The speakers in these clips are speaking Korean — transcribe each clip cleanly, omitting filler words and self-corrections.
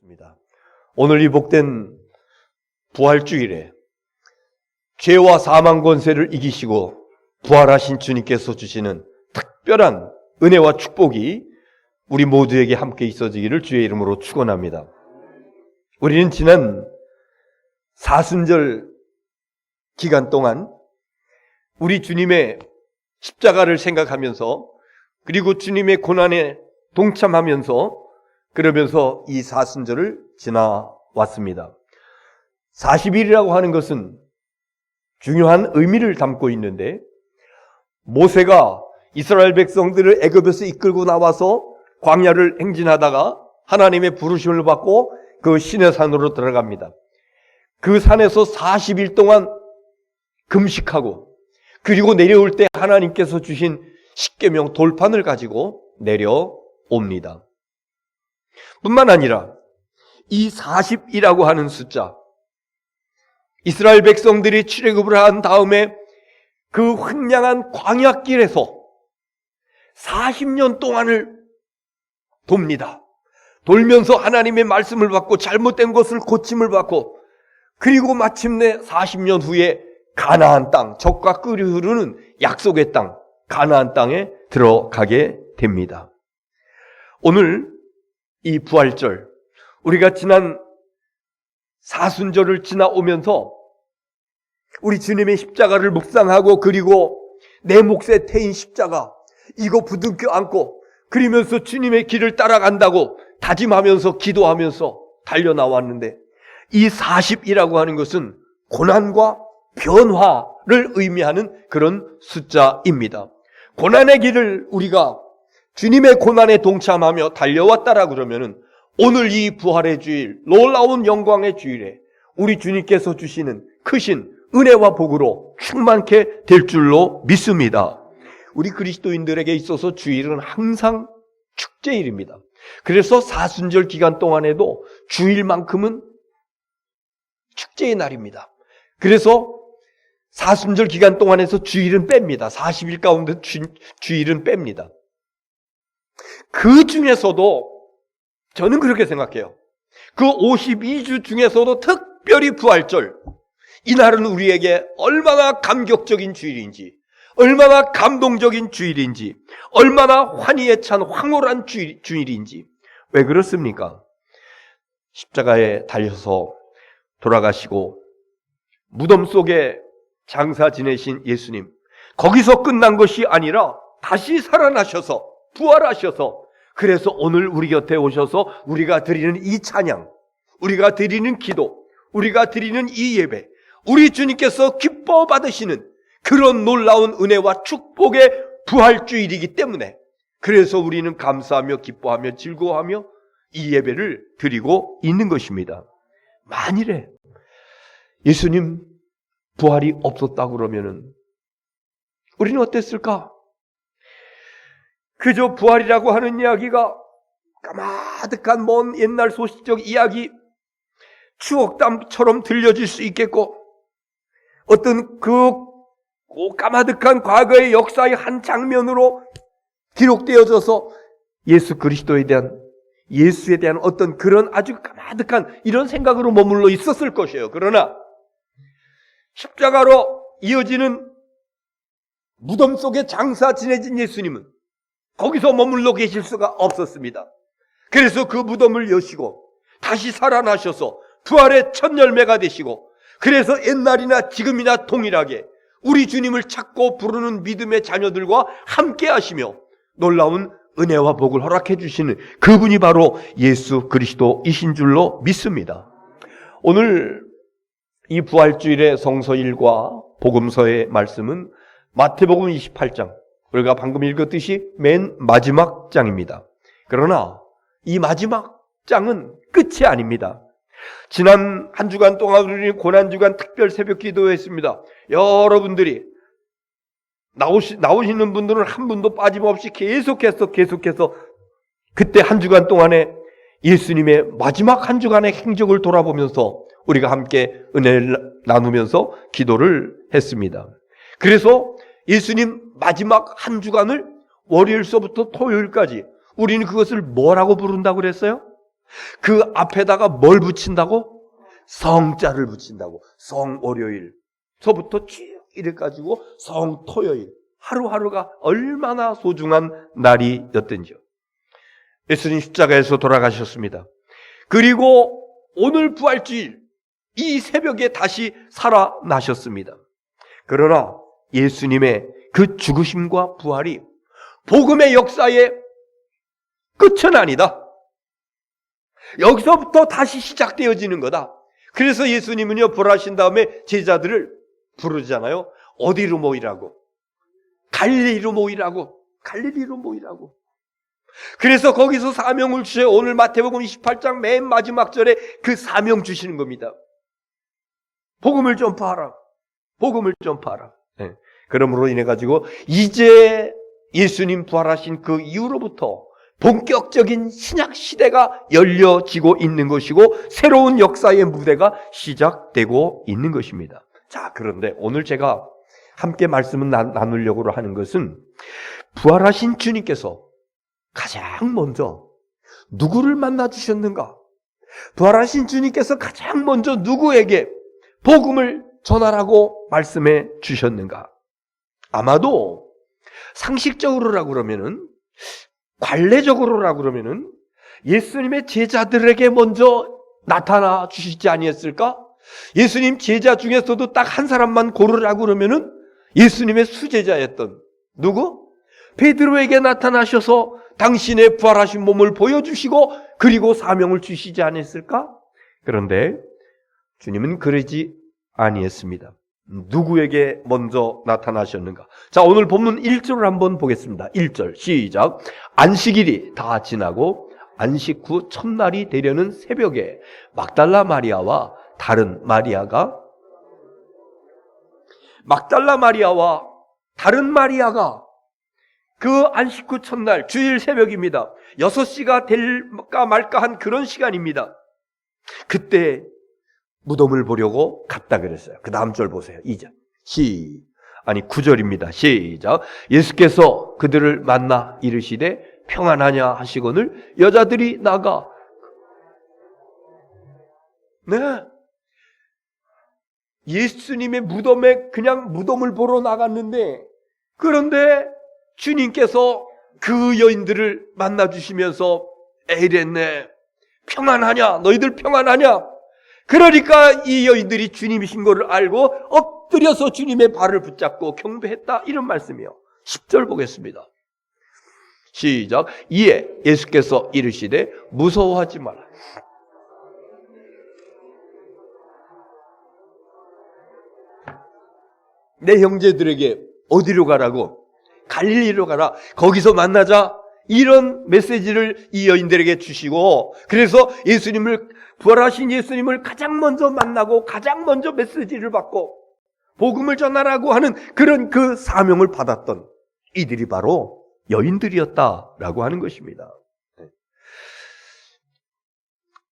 있습니다. 오늘 이 복된 부활주일에 죄와 사망 권세를 이기시고 부활하신 주님께서 주시는 특별한 은혜와 축복이 우리 모두에게 함께 있어지기를 주의 이름으로 축원합니다. 우리는 지난 사순절 기간 동안 우리 주님의 십자가를 생각하면서 그리고 주님의 고난에 동참하면서 그러면서 이 사순절을 지나왔습니다. 40일이라고 하는 것은 중요한 의미를 담고 있는데 모세가 이스라엘 백성들을 애굽에서 이끌고 나와서 광야를 행진하다가 하나님의 부르심을 받고 그 시내산으로 들어갑니다. 그 산에서 40일 동안 금식하고 그리고 내려올 때 하나님께서 주신 십계명 돌판을 가지고 내려옵니다. 뿐만 아니라 이 40이라고 하는 숫자, 이스라엘 백성들이 출애굽을 한 다음에 그 황량한 광야길에서 40년 동안을 돕니다. 돌면서 하나님의 말씀을 받고 잘못된 것을 고침을 받고 그리고 마침내 40년 후에 가나안 땅, 젖과 꿀이 흐르는 약속의 땅, 가나안 땅에 들어가게 됩니다. 오늘 이 부활절, 우리가 지난 사순절을 지나오면서 우리 주님의 십자가를 묵상하고 그리고 내 몫에 태인 십자가 이거 부둥켜 안고 그러면서 주님의 길을 따라간다고 다짐하면서 기도하면서 달려나왔는데 이 40이라고 하는 것은 고난과 변화를 의미하는 그런 숫자입니다. 고난의 길을 우리가 주님의 고난에 동참하며 달려왔다라 그러면은 오늘 이 부활의 주일, 놀라운 영광의 주일에 우리 주님께서 주시는 크신 은혜와 복으로 충만케 될 줄로 믿습니다. 우리 그리스도인들에게 있어서 주일은 항상 축제일입니다. 그래서 사순절 기간 동안에도 주일만큼은 축제의 날입니다. 그래서 사순절 기간 동안에서 주일은 뺍니다. 40일 가운데 주일은 뺍니다. 그 중에서도 저는 그렇게 생각해요. 그 52주 중에서도 특별히 부활절, 이날은 우리에게 얼마나 감격적인 주일인지, 얼마나 감동적인 주일인지, 얼마나 환희에 찬 황홀한 주일인지. 왜 그렇습니까? 십자가에 달려서 돌아가시고 무덤 속에 장사 지내신 예수님, 거기서 끝난 것이 아니라 다시 살아나셔서 부활하셔서 그래서 오늘 우리 곁에 오셔서 우리가 드리는 이 찬양, 우리가 드리는 기도, 우리가 드리는 이 예배, 우리 주님께서 기뻐 받으시는 그런 놀라운 은혜와 축복의 부활주일이기 때문에 그래서 우리는 감사하며 기뻐하며 즐거워하며 이 예배를 드리고 있는 것입니다. 만일에 예수님 부활이 없었다고 그러면은 우리는 어땠을까? 그저 부활이라고 하는 이야기가 까마득한 먼 옛날 소식적 이야기, 추억담처럼 들려질 수 있겠고 어떤 그 까마득한 과거의 역사의 한 장면으로 기록되어져서 예수 그리스도에 대한, 예수에 대한 어떤 그런 아주 까마득한 이런 생각으로 머물러 있었을 것이에요. 그러나 십자가로 이어지는 무덤 속에 장사 지내진 예수님은 거기서 머물러 계실 수가 없었습니다. 그래서 그 무덤을 여시고 다시 살아나셔서 부활의 첫 열매가 되시고 그래서 옛날이나 지금이나 동일하게 우리 주님을 찾고 부르는 믿음의 자녀들과 함께 하시며 놀라운 은혜와 복을 허락해 주시는 그분이 바로 예수 그리스도이신 줄로 믿습니다. 오늘 이 부활주일의 성서일과 복음서의 말씀은 마태복음 28장, 우리가 방금 읽었듯이 맨 마지막 장입니다. 그러나 이 마지막 장은 끝이 아닙니다. 지난 한 주간 동안 우리는 고난주간 특별 새벽 기도했습니다. 여러분들이 나오시는 분들은 한 분도 빠짐없이 계속해서 그때 한 주간 동안에 예수님의 마지막 한 주간의 행적을 돌아보면서 우리가 함께 은혜를 나누면서 기도를 했습니다. 그래서 예수님 마지막 한 주간을 월요일서부터 토요일까지 우리는 그것을 뭐라고 부른다고 그랬어요? 그 앞에다가 뭘 붙인다고? 성자를 붙인다고. 성월요일서부터 쭉 이래가지고 성토요일, 하루하루가 얼마나 소중한 날이었던지요. 예수님 십자가에서 돌아가셨습니다. 그리고 오늘 부활주일 이 새벽에 다시 살아나셨습니다. 그러나 예수님의 그 죽으심과 부활이 복음의 역사의 끝은 아니다. 여기서부터 다시 시작되어지는 거다. 그래서 예수님은요, 부활하신 다음에 제자들을 부르잖아요. 어디로 모이라고? 갈릴리로 모이라고. 갈릴리로 모이라고. 그래서 거기서 사명을 주셔요. 오늘 마태복음 28장 맨 마지막 절에 그 사명 주시는 겁니다. 복음을 전파하라. 복음을 전파하라. 네. 그러므로 인해 가지고 이제 예수님 부활하신 그 이후로부터 본격적인 신약 시대가 열려지고 있는 것이고 새로운 역사의 무대가 시작되고 있는 것입니다. 자, 그런데 오늘 제가 함께 말씀을 나누려고 하는 것은 부활하신 주님께서 가장 먼저 누구를 만나 주셨는가? 부활하신 주님께서 가장 먼저 누구에게 복음을 전하라고 말씀해 주셨는가? 아마도 상식적으로라고 그러면은, 관례적으로라고 그러면은 예수님의 제자들에게 먼저 나타나 주시지 아니했을까? 예수님 제자 중에서도 딱 한 사람만 고르라고 그러면은 예수님의 수제자였던 누구? 베드로에게 나타나셔서 당신의 부활하신 몸을 보여주시고 그리고 사명을 주시지 않았을까? 그런데 주님은 그러지 아니했습니다. 누구에게 먼저 나타나셨는가? 자, 오늘 본문 1절을 한번 보겠습니다. 1절 시작. 안식일이 다 지나고 안식 후 첫날이 되려는 새벽에 막달라 마리아와 다른 마리아가 그 안식 후 첫날 주일 새벽입니다. 6시가 될까 말까 한 그런 시간입니다. 그때 무덤을 보려고 갔다 그랬어요. 그 다음 절 보세요. 2절 9절입니다. 시작. 예수께서 그들을 만나 이르시되 평안하냐 하시거늘 여자들이 나가. 네, 예수님의 무덤에 그냥 무덤을 보러 나갔는데, 그런데 주님께서 그 여인들을 만나주시면서 이랬네. 평안하냐? 너희들 평안하냐? 그러니까 이 여인들이 주님이신 것을 알고 엎드려서 주님의 발을 붙잡고 경배했다. 이런 말씀이요. 10절 보겠습니다. 시작. 이에 예수께서 이르시되 무서워하지 마라. 내 형제들에게 어디로 가라고? 갈릴리로 가라. 거기서 만나자. 이런 메시지를 이 여인들에게 주시고, 그래서 부활하신 예수님을 가장 먼저 만나고 가장 먼저 메시지를 받고 복음을 전하라고 하는 그런 그 사명을 받았던 이들이 바로 여인들이었다라고 하는 것입니다.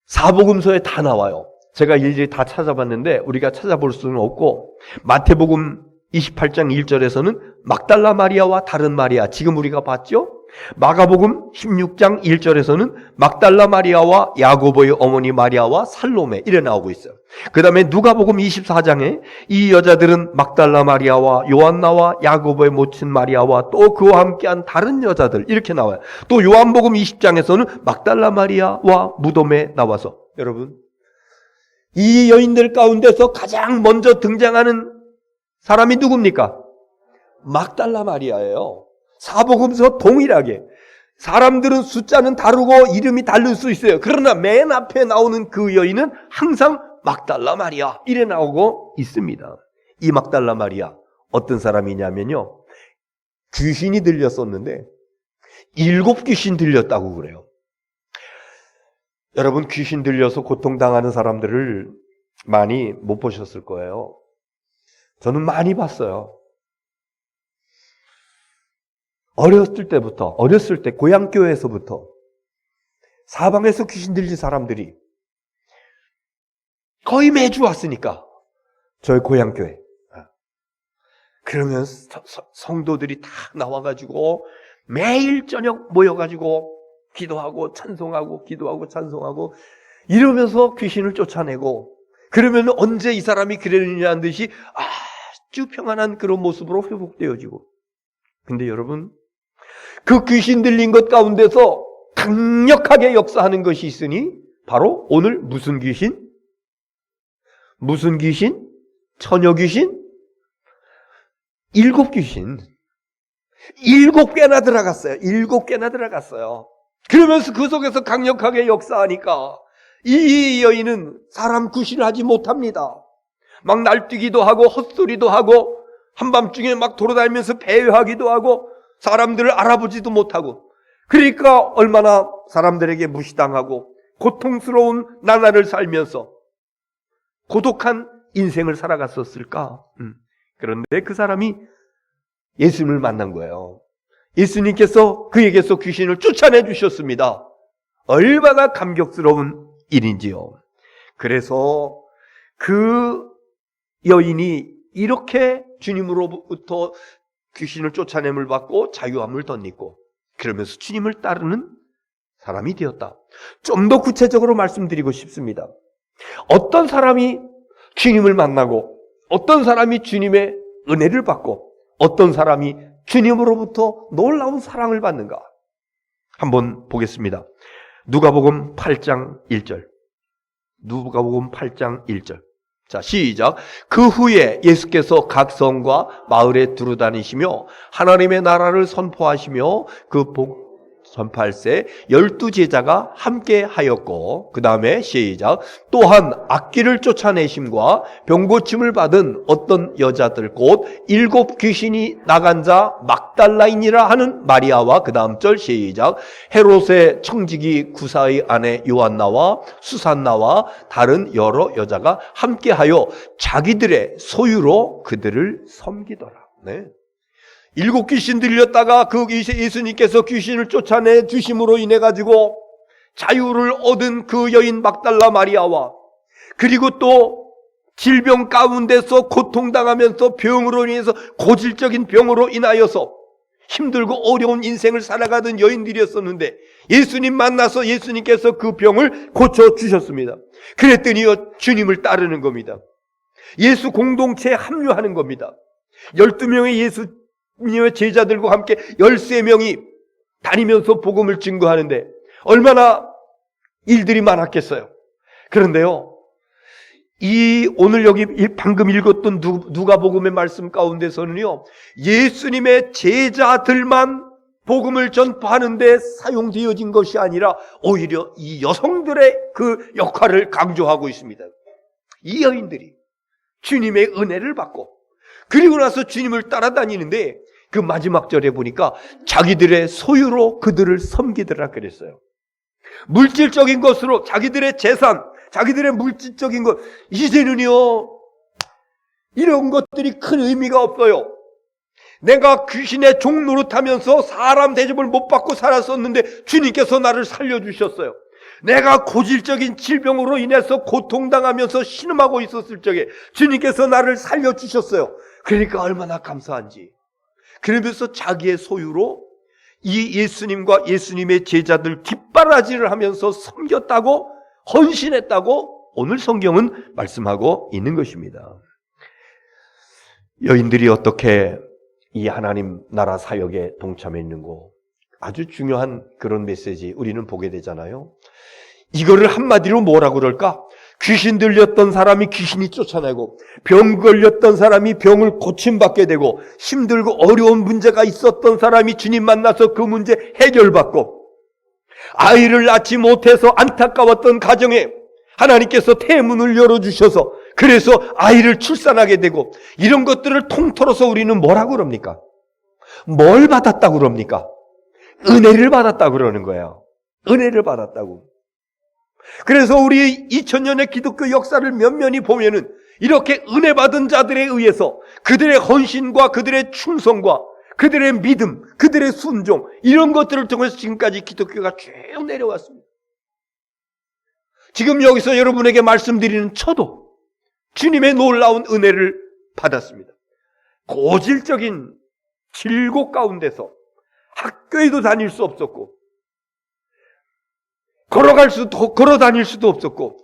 사복음서에 다 나와요. 제가 일일이 다 찾아봤는데 우리가 찾아볼 수는 없고, 마태복음 28장 1절에서는 막달라 마리아와 다른 마리아, 지금 우리가 봤죠? 마가복음 16장 1절에서는 막달라 마리아와 야고보의 어머니 마리아와 살로메 이래 나오고 있어요. 그 다음에 누가복음 24장에 이 여자들은 막달라 마리아와 요한나와 야고보의 모친 마리아와 또 그와 함께한 다른 여자들 이렇게 나와요. 또 요한복음 20장에서는 막달라 마리아와 무덤에 나와서, 여러분, 이 여인들 가운데서 가장 먼저 등장하는 사람이 누굽니까? 막달라 마리아예요. 사복음서 동일하게. 사람들은 숫자는 다르고 이름이 다를 수 있어요. 그러나 맨 앞에 나오는 그 여인은 항상 막달라 마리아 이래 나오고 있습니다. 이 막달라 마리아 어떤 사람이냐면요, 귀신이 들렸었는데 7귀신 들렸다고 그래요. 여러분, 귀신 들려서 고통당하는 사람들을 많이 못 보셨을 거예요. 저는 많이 봤어요. 어렸을 때 고향교회에서부터 사방에서 귀신 들린 사람들이 거의 매주 왔으니까, 저희 고향교회. 그러면 성도들이 다 나와가지고 매일 저녁 모여가지고 기도하고 찬송하고 기도하고 찬송하고 이러면서 귀신을 쫓아내고, 그러면 언제 이 사람이 그러느냐는 듯이 아주 평안한 그런 모습으로 회복되어지고. 근데 여러분, 그 귀신 들린 것 가운데서 강력하게 역사하는 것이 있으니 바로 오늘 무슨 귀신? 무슨 귀신? 처녀 귀신? 7귀신. 7개나 들어갔어요. 7개나 들어갔어요. 그러면서 그 속에서 강력하게 역사하니까 이 여인은 사람 구실을 하지 못합니다. 막 날뛰기도 하고 헛소리도 하고 한밤중에 막 돌아다니면서 배회하기도 하고 사람들을 알아보지도 못하고, 그러니까 얼마나 사람들에게 무시당하고 고통스러운 나날을 살면서 고독한 인생을 살아갔었을까? 그런데 그 사람이 예수님을 만난 거예요. 예수님께서 그에게서 귀신을 쫓아내 주셨습니다. 얼마나 감격스러운 일인지요. 그래서 그 여인이 이렇게 주님으로부터 귀신을 쫓아냄을 받고 자유함을 덧입고 그러면서 주님을 따르는 사람이 되었다. 좀 더 구체적으로 말씀드리고 싶습니다. 어떤 사람이 주님을 만나고 어떤 사람이 주님의 은혜를 받고 어떤 사람이 주님으로부터 놀라운 사랑을 받는가? 한번 보겠습니다. 누가복음 8장 1절. 누가복음 8장 1절. 자, 시작. 그 후에 예수께서 각 성과 마을에 두루다니시며 하나님의 나라를 선포하시며 그 복 전팔세 12제자가 함께 하였고, 그 다음에 시작. 또한 악귀를 쫓아내심과 병고침을 받은 어떤 여자들 곧 7 귀신이 나간 자 막달라인이라 하는 마리아와, 그 다음 절 시작. 헤롯의 청지기 구사의 아내 요한나와 수산나와 다른 여러 여자가 함께하여 자기들의 소유로 그들을 섬기더라. 네. 7 귀신 들렸다가 그 예수님께서 귀신을 쫓아내 주심으로 인해 가지고 자유를 얻은 그 여인 막달라 마리아와, 그리고 또 질병 가운데서 고통당하면서 병으로 인해서 고질적인 병으로 인하여서 힘들고 어려운 인생을 살아가던 여인들이었었는데 예수님 만나서 예수님께서 그 병을 고쳐주셨습니다. 그랬더니 주님을 따르는 겁니다. 예수 공동체에 합류하는 겁니다. 12명의 예수님의 제자들과 함께 13명이 다니면서 복음을 증거하는데 얼마나 일들이 많았겠어요. 그런데요, 오늘 여기 방금 읽었던 누가복음의 말씀 가운데서는요, 예수님의 제자들만 복음을 전파하는 데 사용되어진 것이 아니라 오히려 이 여성들의 그 역할을 강조하고 있습니다. 이 여인들이 주님의 은혜를 받고 그리고 나서 주님을 따라다니는데 그 마지막 절에 보니까 자기들의 소유로 그들을 섬기더라 그랬어요. 물질적인 것으로 자기들의 재산, 자기들의 물질적인 것, 이제는요 이런 것들이 큰 의미가 없어요. 내가 귀신의 종 노릇하면서 사람 대접을 못 받고 살았었는데 주님께서 나를 살려주셨어요. 내가 고질적인 질병으로 인해서 고통당하면서 신음하고 있었을 적에 주님께서 나를 살려주셨어요. 그러니까 얼마나 감사한지. 그러면서 자기의 소유로 이 예수님과 예수님의 제자들 뒷바라지를 하면서 섬겼다고, 헌신했다고 오늘 성경은 말씀하고 있는 것입니다. 여인들이 어떻게 이 하나님 나라 사역에 동참했는고, 아주 중요한 그런 메시지 우리는 보게 되잖아요. 이거를 한마디로 뭐라고 그럴까? 귀신 들렸던 사람이 귀신이 쫓아내고, 병 걸렸던 사람이 병을 고침받게 되고, 힘들고 어려운 문제가 있었던 사람이 주님 만나서 그 문제 해결받고, 아이를 낳지 못해서 안타까웠던 가정에 하나님께서 태문을 열어주셔서 그래서 아이를 출산하게 되고, 이런 것들을 통틀어서 우리는 뭐라고 그럽니까? 뭘 받았다고 그럽니까? 은혜를 받았다고 그러는 거예요. 은혜를 받았다고. 그래서 우리 2000년의 기독교 역사를 면면히 보면은 이렇게 은혜 받은 자들에 의해서 그들의 헌신과 그들의 충성과 그들의 믿음, 그들의 순종, 이런 것들을 통해서 지금까지 기독교가 쭉 내려왔습니다. 지금 여기서 여러분에게 말씀드리는 저도 주님의 놀라운 은혜를 받았습니다. 고질적인 질곡 가운데서 학교에도 다닐 수 없었고, 걸어 다닐 수도 없었고,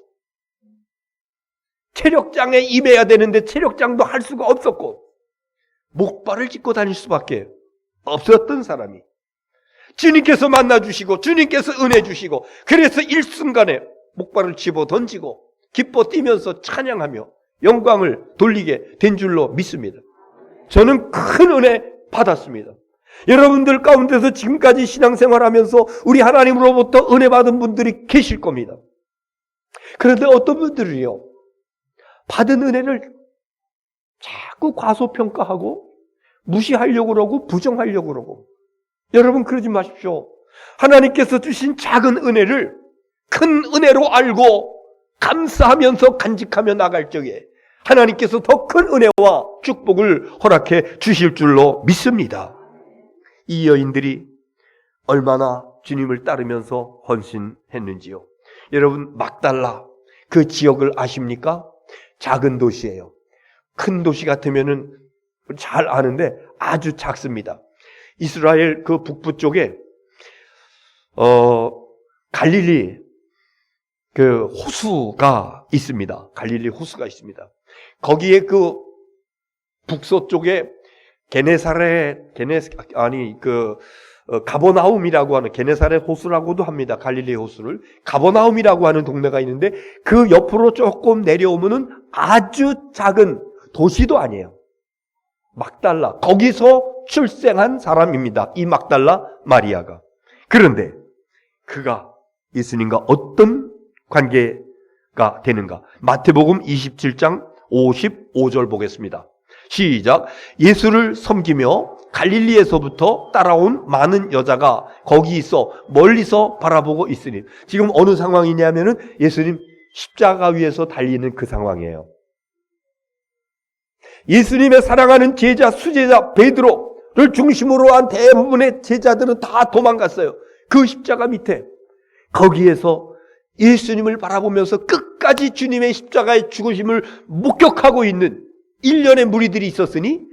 체력장에 임해야 되는데 체력장도 할 수가 없었고, 목발을 짚고 다닐 수밖에 없었던 사람이 주님께서 만나주시고 주님께서 은혜 주시고, 그래서 일순간에 목발을 집어 던지고 기뻐 뛰면서 찬양하며 영광을 돌리게 된 줄로 믿습니다. 저는 큰 은혜 받았습니다. 여러분들 가운데서 지금까지 신앙생활하면서 우리 하나님으로부터 은혜 받은 분들이 계실 겁니다. 그런데 어떤 분들이요, 받은 은혜를 자꾸 과소평가하고 무시하려고 그러고 부정하려고 그러고. 여러분, 그러지 마십시오. 하나님께서 주신 작은 은혜를 큰 은혜로 알고 감사하면서 간직하며 나갈 적에 하나님께서 더 큰 은혜와 축복을 허락해 주실 줄로 믿습니다. 이 여인들이 얼마나 주님을 따르면서 헌신했는지요. 여러분, 막달라 그 지역을 아십니까? 작은 도시예요. 큰 도시 같으면은 잘 아는데 아주 작습니다. 이스라엘 그 북부 쪽에 갈릴리 그 호수가 있습니다. 갈릴리 호수가 있습니다. 거기에 그 북서쪽에 가버나움이라고 하는, 게네사렛 호수라고도 합니다. 갈릴리 호수를 가버나움이라고 하는 동네가 있는데, 그 옆으로 조금 내려오면은 아주 작은 도시도 아니에요. 막달라, 거기서 출생한 사람입니다. 이 막달라 마리아가. 그런데 그가 예수님과 어떤 관계가 되는가? 마태복음 27장 55절 보겠습니다. 시작. 예수를 섬기며 갈릴리에서부터 따라온 많은 여자가 거기 있어 멀리서 바라보고 있으니. 지금 어느 상황이냐면은 예수님 십자가 위에서 달리는 그 상황이에요. 예수님의 사랑하는 제자, 수제자 베드로를 중심으로 한 대부분의 제자들은 다 도망갔어요. 그 십자가 밑에. 거기에서 예수님을 바라보면서 끝까지 주님의 십자가의 죽으심을 목격하고 있는 일련의 무리들이 있었으니,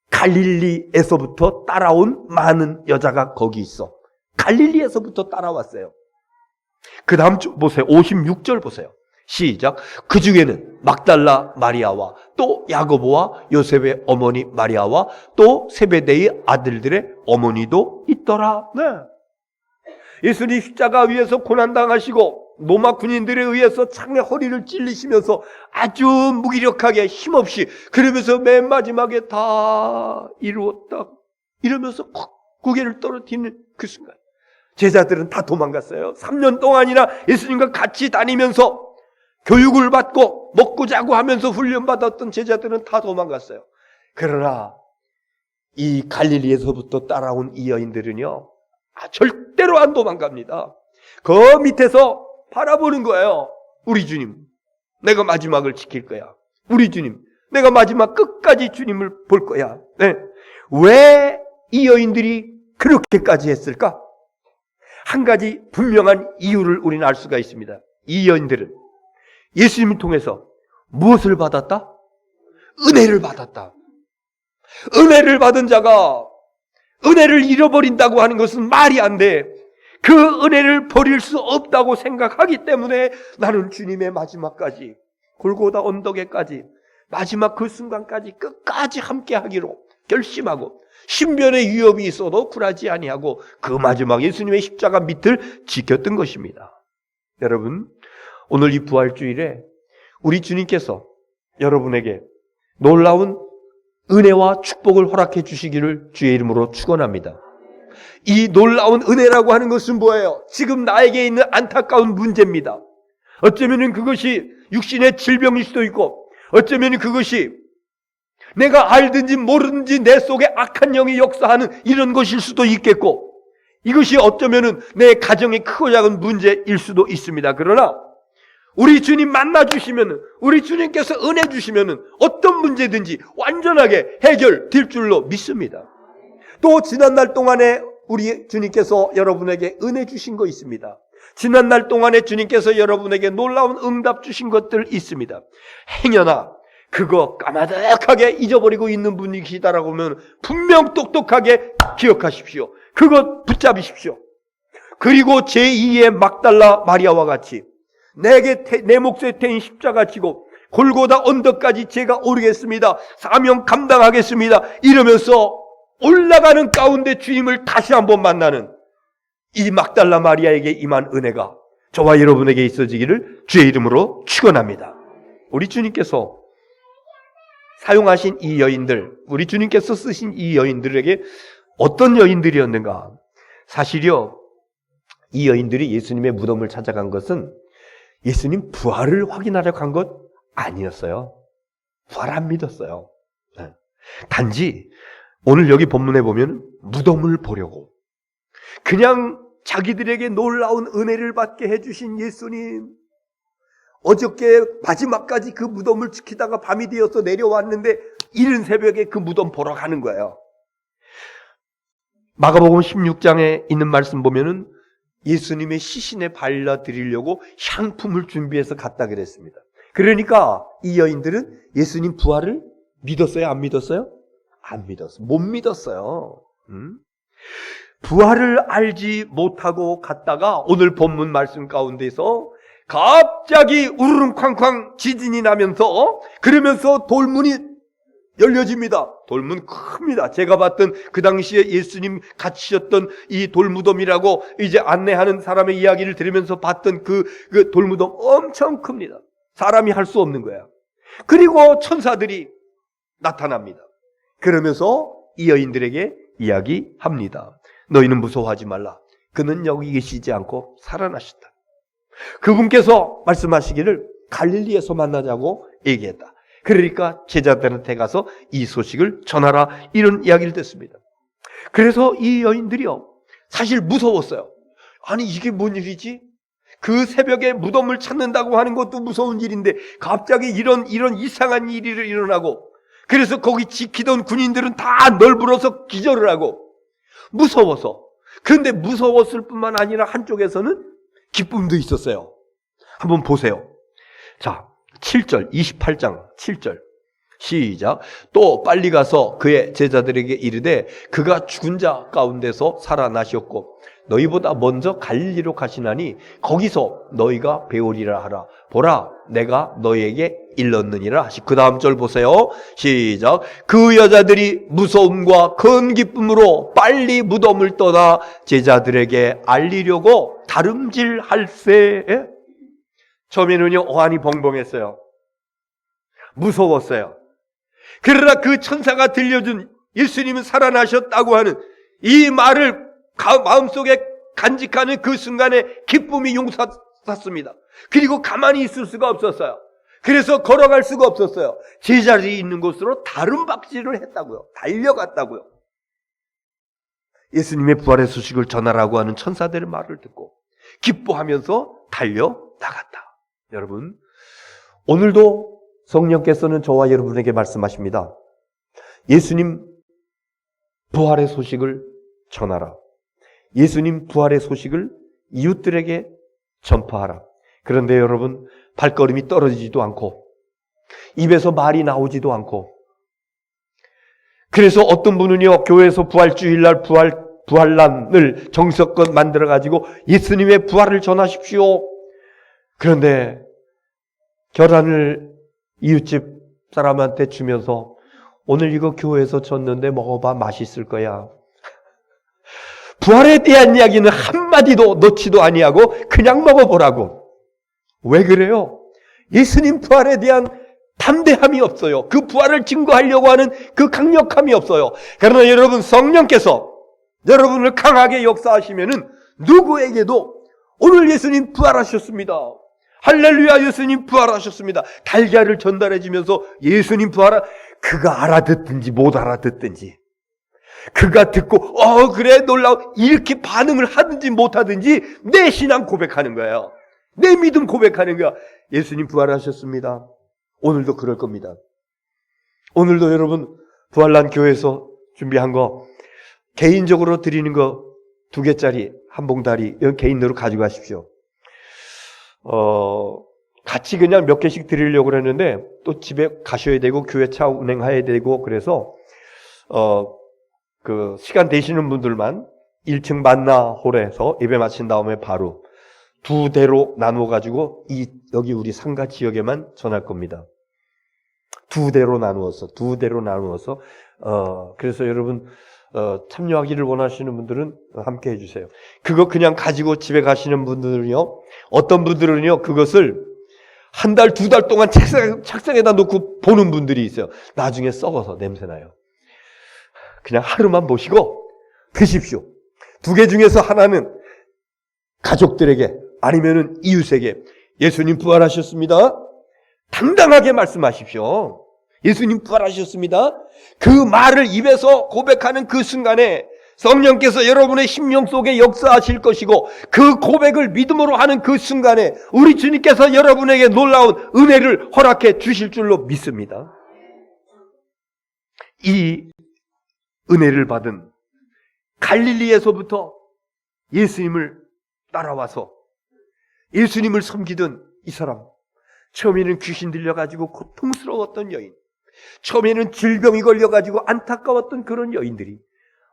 갈릴리에서부터 따라온 많은 여자가 거기 있어. 갈릴리에서부터 따라왔어요. 그 다음 주 보세요. 56절 보세요. 시작. 그 중에는 막달라 마리아와 또 야고보와 요셉의 어머니 마리아와 또 세베대의 아들들의 어머니도 있더라. 네. 예수님 십자가 위에서 고난당하시고 로마 군인들에 의해서 창에 허리를 찔리시면서 아주 무기력하게 힘없이, 그러면서 맨 마지막에 다 이루었다 이러면서 고개를 떨어뜨리는 그 순간 제자들은 다 도망갔어요. 3년 동안이나 예수님과 같이 다니면서 교육을 받고 먹고 자고 하면서 훈련받았던 제자들은 다 도망갔어요. 그러나 이 갈릴리에서부터 따라온 이 여인들은요, 절대로 안 도망갑니다. 그 밑에서 바라보는 거예요. 우리 주님, 내가 마지막을 지킬 거야. 우리 주님, 내가 마지막 끝까지 주님을 볼 거야. 네. 왜 이 여인들이 그렇게까지 했을까? 한 가지 분명한 이유를 우리는 알 수가 있습니다. 이 여인들은 예수님을 통해서 무엇을 받았다? 은혜를 받았다. 은혜를 받은 자가 은혜를 잃어버린다고 하는 것은 말이 안 돼. 그 은혜를 버릴 수 없다고 생각하기 때문에 나는 주님의 마지막까지, 골고다 언덕에까지, 마지막 그 순간까지 끝까지 함께 하기로 결심하고, 신변의 위협이 있어도 굴하지 아니하고 그 마지막 예수님의 십자가 밑을 지켰던 것입니다. 여러분, 오늘 이 부활주일에 우리 주님께서 여러분에게 놀라운 은혜와 축복을 허락해 주시기를 주의 이름으로 축원합니다. 이 놀라운 은혜라고 하는 것은 뭐예요? 지금 나에게 있는 안타까운 문제입니다. 어쩌면 그것이 육신의 질병일 수도 있고, 어쩌면 그것이 내가 알든지 모르든지 내 속에 악한 영이 역사하는 이런 것일 수도 있겠고, 이것이 어쩌면 내 가정의 크고 작은 문제일 수도 있습니다. 그러나 우리 주님 만나주시면, 우리 주님께서 은혜 주시면 어떤 문제든지 완전하게 해결될 줄로 믿습니다. 또 지난날 동안에 우리 주님께서 여러분에게 은혜 주신 거 있습니다. 지난날 동안에 주님께서 여러분에게 놀라운 응답 주신 것들 있습니다. 행여나 그거 까마득하게 잊어버리고 있는 분이시다라고 하면 분명 똑똑하게 기억하십시오. 그것 붙잡으십시오. 그리고 제2의 막달라 마리아와 같이 내 몫에 태인 십자가 지고 골고다 언덕까지 제가 오르겠습니다. 사명 감당하겠습니다. 이러면서 올라가는 가운데 주님을 다시 한번 만나는 이 막달라 마리아에게 임한 은혜가 저와 여러분에게 있어지기를 주의 이름으로 축원합니다. 우리 주님께서 사용하신 이 여인들, 우리 주님께서 쓰신 이 여인들에게 어떤 여인들이었는가? 사실요, 이 여인들이 예수님의 무덤을 찾아간 것은 예수님 부활을 확인하려고 한 것 아니었어요. 부활 안 믿었어요. 단지 오늘 여기 본문에 보면 무덤을 보려고, 그냥 자기들에게 놀라운 은혜를 받게 해주신 예수님, 어저께 마지막까지 그 무덤을 지키다가 밤이 되어서 내려왔는데 이른 새벽에 그 무덤 보러 가는 거예요. 마가복음 16장에 있는 말씀 보면은 예수님의 시신에 발라드리려고 향품을 준비해서 갔다 그랬습니다. 그러니까 이 여인들은 예수님 부활을 믿었어요? 안 믿었어요? 안 믿었어요. 못 믿었어요. 부활을 알지 못하고 갔다가 오늘 본문 말씀 가운데서 갑자기 우르릉쾅쾅 지진이 나면서 그러면서 돌문이 열려집니다. 돌문 큽니다. 제가 봤던 그 당시에 예수님 갇히셨던 이 돌무덤이라고 이제 안내하는 사람의 이야기를 들으면서 봤던 그 돌무덤 엄청 큽니다. 사람이 할 수 없는 거야. 그리고 천사들이 나타납니다. 그러면서 이 여인들에게 이야기합니다. 너희는 무서워하지 말라. 그는 여기 계시지 않고 살아나셨다. 그분께서 말씀하시기를 갈릴리에서 만나자고 얘기했다. 그러니까 제자들한테 가서 이 소식을 전하라, 이런 이야기를 듣습니다. 그래서 이 여인들이요, 사실 무서웠어요. 아니 이게 뭔 일이지? 그 새벽에 무덤을 찾는다고 하는 것도 무서운 일인데 갑자기 이런 이상한 일이 일어나고, 그래서 거기 지키던 군인들은 다 널브러서 기절을 하고 무서워서. 그런데 무서웠을 뿐만 아니라 한쪽에서는 기쁨도 있었어요. 한번 보세요. 자, 7절, 28장 7절 시작. 또 빨리 가서 그의 제자들에게 이르되 그가 죽은 자 가운데서 살아나셨고 너희보다 먼저 갈릴리로 가시나니 거기서 너희가 배우리라 하라. 보라, 내가 너희에게 일렀느니라 하시. 그 다음 절 보세요. 시작. 그 여자들이 무서움과 큰 기쁨으로 빨리 무덤을 떠나 제자들에게 알리려고 다름질할세. 처음에는요, 어안이 벙벙했어요. 무서웠어요. 그러나 그 천사가 들려준 예수님은 살아나셨다고 하는 이 말을 마음속에 간직하는 그 순간에 기쁨이 용솟았습니다. 그리고 가만히 있을 수가 없었어요. 그래서 걸어갈 수가 없었어요. 제자들이 있는 곳으로 다름박질을 했다고요. 달려갔다고요. 예수님의 부활의 소식을 전하라고 하는 천사들의 말을 듣고 기뻐하면서 달려나갔다. 여러분, 오늘도 성령께서는 저와 여러분에게 말씀하십니다. 예수님 부활의 소식을 전하라. 예수님 부활의 소식을 이웃들에게 전파하라. 그런데 여러분, 발걸음이 떨어지지도 않고 입에서 말이 나오지도 않고, 그래서 어떤 분은요, 교회에서 부활주일날 부활란을 정석껏 만들어가지고 예수님의 부활을 전하십시오. 그런데 계란을 이웃집 사람한테 주면서 오늘 이거 교회에서 줬는데 먹어봐, 맛있을 거야. 부활에 대한 이야기는 한마디도 넣지도 아니하고 그냥 먹어보라고. 왜 그래요? 예수님 부활에 대한 담대함이 없어요. 그 부활을 증거하려고 하는 그 강력함이 없어요. 그러나 여러분, 성령께서 여러분을 강하게 역사하시면은 누구에게도 오늘 예수님 부활하셨습니다. 할렐루야, 예수님 부활하셨습니다. 달걀을 전달해 주면서 예수님 그가 알아듣든지 못 알아듣든지, 그가 듣고 그래 놀라워 이렇게 반응을 하든지 못하든지 내 신앙 고백하는 거예요. 내 믿음 고백하는 거야. 예수님 부활하셨습니다. 오늘도 그럴 겁니다. 오늘도 여러분, 부활난 교회에서 준비한 거, 개인적으로 드리는 거 2개짜리 한 봉다리, 이건 개인으로 가져가십시오. 같이 그냥 몇 개씩 드리려고 그랬는데 또 집에 가셔야 되고 교회 차 운행해야 되고, 그래서 그 시간 되시는 분들만 1층 만나홀에서 예배 마친 다음에 바로 2대로 나누어 가지고 여기 우리 상가 지역에만 전할 겁니다. 2대로 나누어서 그래서 여러분 참여하기를 원하시는 분들은 함께 해주세요. 그거 그냥 가지고 집에 가시는 분들은요, 어떤 분들은요 그것을 한 달, 2달 동안 책상에다 놓고 보는 분들이 있어요. 나중에 썩어서 냄새나요. 그냥 하루만 보시고 드십시오. 2개 중에서 하나는 가족들에게 아니면은 이웃에게 예수님 부활하셨습니다. 당당하게 말씀하십시오. 예수님 부활하셨습니다. 그 말을 입에서 고백하는 그 순간에 성령께서 여러분의 심령 속에 역사하실 것이고, 그 고백을 믿음으로 하는 그 순간에 우리 주님께서 여러분에게 놀라운 은혜를 허락해 주실 줄로 믿습니다. 이 은혜를 받은 갈릴리에서부터 예수님을 따라와서 예수님을 섬기던 이 사람, 처음에는 귀신 들려가지고 고통스러웠던 여인, 처음에는 질병이 걸려가지고 안타까웠던 그런 여인들이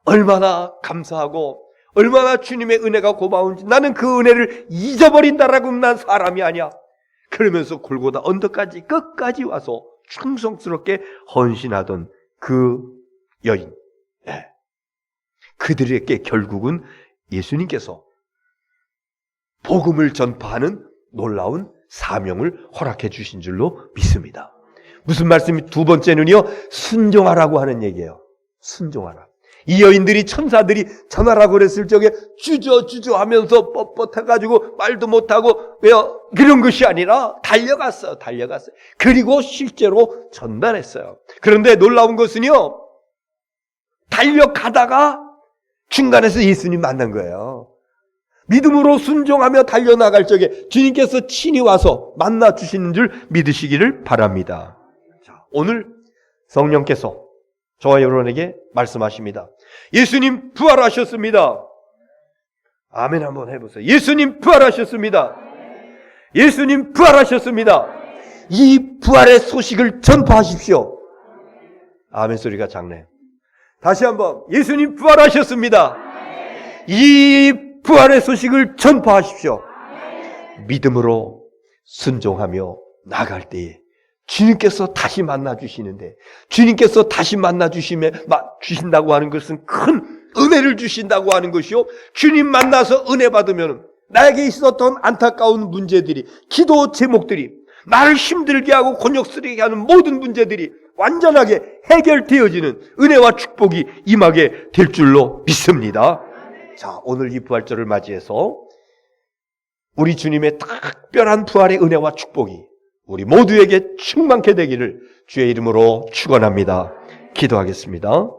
얼마나 감사하고 얼마나 주님의 은혜가 고마운지, 나는 그 은혜를 잊어버린다라고 난 사람이 아니야, 그러면서 골고다 언덕까지 끝까지 와서 충성스럽게 헌신하던 그 여인, 그들에게 결국은 예수님께서 복음을 전파하는 놀라운 사명을 허락해 주신 줄로 믿습니다. 무슨 말씀이? 두 번째는요, 순종하라고 하는 얘기예요. 순종하라. 이 여인들이, 천사들이 전하라고 그랬을 적에 주저 하면서 뻣뻣해가지고 말도 못하고 왜요? 그런 것이 아니라 달려갔어요. 그리고 실제로 전달했어요. 그런데 놀라운 것은요, 달려가다가 중간에서 예수님 만난 거예요. 믿음으로 순종하며 달려나갈 적에 주님께서 친히 와서 만나 주시는 줄 믿으시기를 바랍니다. 자, 오늘 성령께서 저와 여러분에게 말씀하십니다. 예수님 부활하셨습니다. 아멘 한번 해보세요. 예수님 부활하셨습니다. 예수님 부활하셨습니다. 이 부활의 소식을 전파하십시오. 아멘 소리가 작네. 다시 한번, 예수님 부활하셨습니다. 이 부활의 소식을 전파하십시오. 믿음으로 순종하며 나갈 때에 주님께서 다시 만나 주시는데, 주님께서 다시 만나 주신다고 하는 것은 큰 은혜를 주신다고 하는 것이요, 주님 만나서 은혜 받으면 나에게 있었던 안타까운 문제들이, 기도 제목들이, 나를 힘들게 하고 곤욕스럽게 하는 모든 문제들이 완전하게 해결되어지는 은혜와 축복이 임하게 될 줄로 믿습니다. 자, 오늘 이 부활절을 맞이해서 우리 주님의 특별한 부활의 은혜와 축복이 우리 모두에게 충만케 되기를 주의 이름으로 축원합니다. 기도하겠습니다.